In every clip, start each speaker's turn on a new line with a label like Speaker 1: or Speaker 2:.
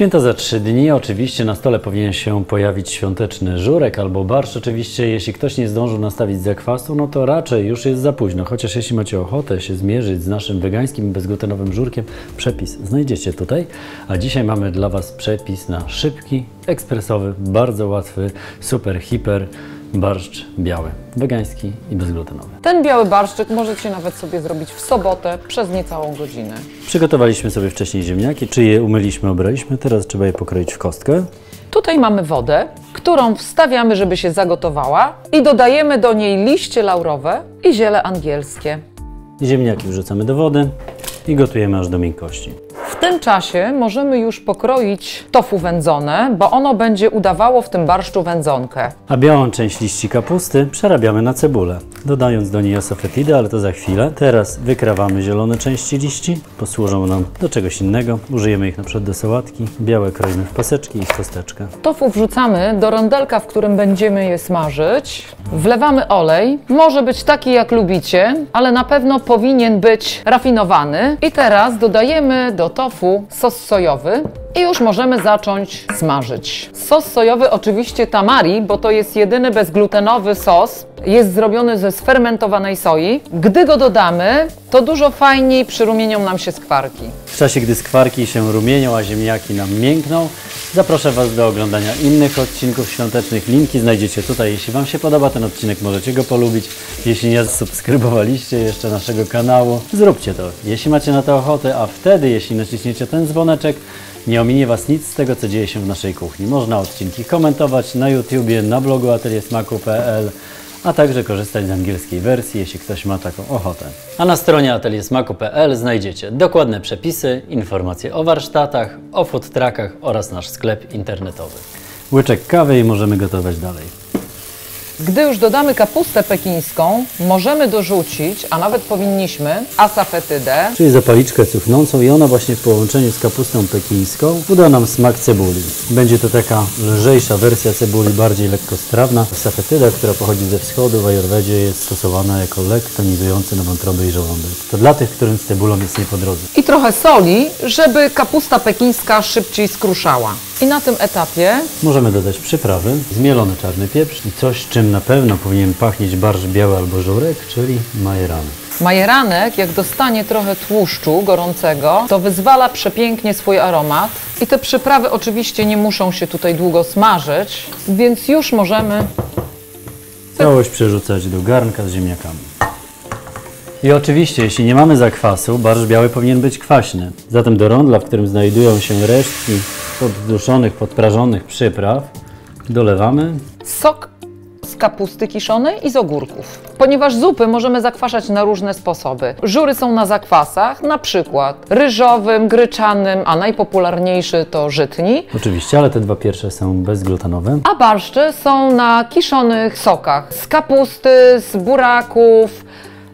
Speaker 1: Święta za 3 dni, oczywiście na stole powinien się pojawić świąteczny żurek albo barszcz. Oczywiście jeśli ktoś nie zdążył nastawić zakwasu, no to raczej już jest za późno. Chociaż jeśli macie ochotę się zmierzyć z naszym wegańskim i bezglutenowym żurkiem, przepis znajdziecie tutaj. A dzisiaj mamy dla Was przepis na szybki, ekspresowy, bardzo łatwy, super, hiper barszcz biały, wegański i bezglutenowy.
Speaker 2: Ten biały barszczyk możecie nawet sobie zrobić w sobotę przez niecałą godzinę.
Speaker 1: Przygotowaliśmy sobie wcześniej ziemniaki, czy je umyliśmy, obraliśmy, teraz trzeba je pokroić w kostkę.
Speaker 2: Tutaj mamy wodę, którą wstawiamy, żeby się zagotowała i dodajemy do niej liście laurowe i ziele angielskie.
Speaker 1: Ziemniaki wrzucamy do wody i gotujemy aż do miękkości.
Speaker 2: W tym czasie możemy już pokroić tofu wędzone, bo ono będzie udawało w tym barszczu wędzonkę.
Speaker 1: A białą część liści kapusty przerabiamy na cebulę, dodając do niej asafetidę, ale to za chwilę. Teraz wykrawamy zielone części liści, posłużą nam do czegoś innego. Użyjemy ich na przykład do sałatki, białe kroimy w paseczki i w kosteczkę.
Speaker 2: Tofu wrzucamy do rondelka, w którym będziemy je smażyć. Wlewamy olej, może być taki jak lubicie, ale na pewno powinien być rafinowany. I teraz dodajemy do tofu sos sojowy i już możemy zacząć smażyć. Sos sojowy oczywiście tamari, bo to jest jedyny bezglutenowy sos. Jest zrobiony ze sfermentowanej soi. Gdy go dodamy, to dużo fajniej przyrumienią nam się skwarki.
Speaker 1: W czasie, gdy skwarki się rumienią, a ziemniaki nam miękną, zaproszę Was do oglądania innych odcinków świątecznych. Linki znajdziecie tutaj. Jeśli Wam się podoba ten odcinek, możecie go polubić. Jeśli nie subskrybowaliście jeszcze naszego kanału, zróbcie to, jeśli macie na to ochotę, a wtedy, jeśli naciśniecie ten dzwoneczek, nie ominie Was nic z tego, co dzieje się w naszej kuchni. Można odcinki komentować na YouTubie, na blogu ateliersmaku.pl, a także korzystać z angielskiej wersji, jeśli ktoś ma taką ochotę. A na stronie ateliersmaku.pl znajdziecie dokładne przepisy, informacje o warsztatach, o food truckach oraz nasz sklep internetowy. Łyczek kawy i możemy gotować dalej.
Speaker 2: Gdy już dodamy kapustę pekińską, możemy dorzucić, a nawet powinniśmy, asafetydę.
Speaker 1: Czyli zapalniczkę cuchnącą i ona właśnie w połączeniu z kapustą pekińską uda nam smak cebuli. Będzie to taka lżejsza wersja cebuli, bardziej lekkostrawna. Asafetyda, która pochodzi ze wschodu, w ajurwedzie jest stosowana jako lek tonizujący na wątrobę i żołądek. To dla tych, którym z cebulą jest nie po drodze.
Speaker 2: I trochę soli, żeby kapusta pekińska szybciej skruszała. I na tym etapie
Speaker 1: możemy dodać przyprawy, zmielony czarny pieprz i coś, czym na pewno powinien pachnieć barszcz biały albo żurek, czyli majeranek.
Speaker 2: Majeranek, jak dostanie trochę tłuszczu gorącego, to wyzwala przepięknie swój aromat. I te przyprawy oczywiście nie muszą się tutaj długo smażyć, więc już możemy
Speaker 1: całość przerzucać do garnka z ziemniakami. I oczywiście, jeśli nie mamy zakwasu, barszcz biały powinien być kwaśny. Zatem do rondla, w którym znajdują się resztki podduszonych, podprażonych przypraw, dolewamy
Speaker 2: sok z kapusty kiszonej i z ogórków. Ponieważ zupy możemy zakwaszać na różne sposoby. Żury są na zakwasach, na przykład ryżowym, gryczanym, a najpopularniejszy to żytni.
Speaker 1: Oczywiście, ale te dwa pierwsze są bezglutenowe.
Speaker 2: A barszcze są na kiszonych sokach z kapusty, z buraków,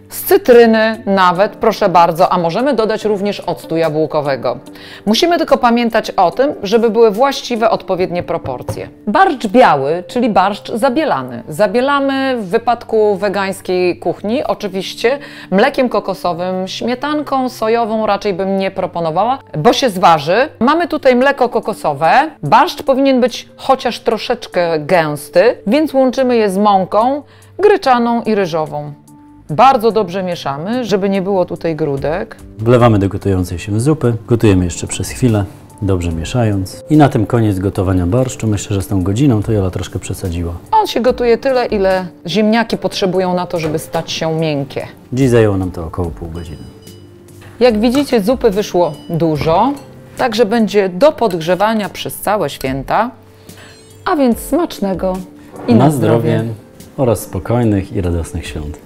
Speaker 2: z cytryny nawet, proszę bardzo, a możemy dodać również octu jabłkowego. Musimy tylko pamiętać o tym, żeby były właściwe, odpowiednie proporcje. Barszcz biały, czyli barszcz zabielany. Zabielamy w wypadku wegańskiej kuchni oczywiście mlekiem kokosowym, śmietanką sojową raczej bym nie proponowała, bo się zważy. Mamy tutaj mleko kokosowe. Barszcz powinien być chociaż troszeczkę gęsty, więc łączymy je z mąką gryczaną i ryżową. Bardzo dobrze mieszamy, żeby nie było tutaj grudek.
Speaker 1: Wlewamy do gotującej się zupy. Gotujemy jeszcze przez chwilę, dobrze mieszając. I na tym koniec gotowania barszczu. Myślę, że z tą godziną to Jola troszkę przesadziła.
Speaker 2: On się gotuje tyle, ile ziemniaki potrzebują na to, żeby stać się miękkie.
Speaker 1: Dziś zajęło nam to około pół godziny.
Speaker 2: Jak widzicie, zupy wyszło dużo, także będzie do podgrzewania przez całe święta. A więc smacznego i na zdrowie.
Speaker 1: Oraz spokojnych i radosnych świąt.